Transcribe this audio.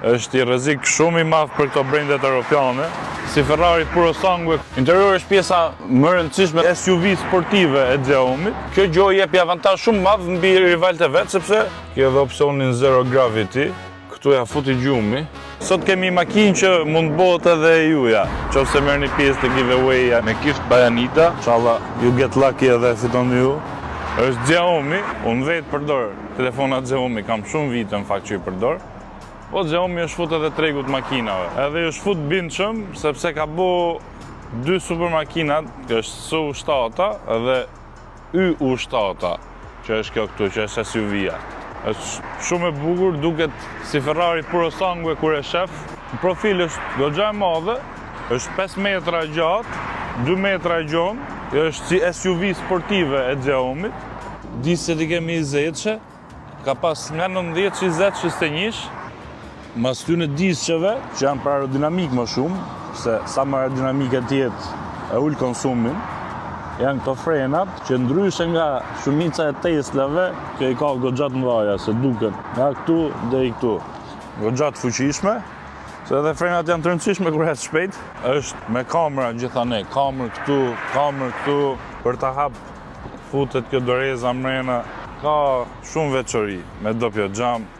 është i rrezik shumë i madh për këto brendet europiane, si Ferrari Puro Sangue. Interiori është pjesa më e rëndësishme SUV sportive e Xiaomi. Kjo gjë jep avantazh shumë madh mbi rivalët e vet, sepse ke edhe opsionin Zero Gravity. Këtu ja futi gjumi. Sot kemi makinë që mund bëhet edhe juja, nëse merrni pjesë te giveaway-ja me Gift by Anita. Inshallah you get lucky edhe fiton ju. Është Xiaomi, unë vetë përdor telefonat Xiaomi, kam shumë vite në fakt që i përdor. Po Xiaomi është fut edhe tregut makinave. Edhe është fut bindshëm sepse ka bo 2 super makinat, që është SU7 edhe YU7, që është kjo këtu, që është SUV-ja. Është shumë e bukur, duket si Ferrari Puro Sangue kur e shef. Në profil është goxha e madhe, është 5 metra gjatë, 2 metra gjonë, është si SUV sportive e Xiaomi. Disë se ti kemi 20, ka pas nga 90, 20, 21. Mas ty në disqeve, që janë për aerodinamik më shumë, se sa më aerodinamike tjetë e ullë konsumin, janë këto frenat që ndryshe nga shumica e Teslave, që i ka goxhat mëdhaja, se duken nga këtu dhe i këtu. Goxhat fuqishme, se edhe frenat janë të rëndësishme kur ecë shpejt. Është me kamera gjithane, kamerë këtu, për ta hap futet kjo doreza mrena. Ka shumë veçori, me doppio jump,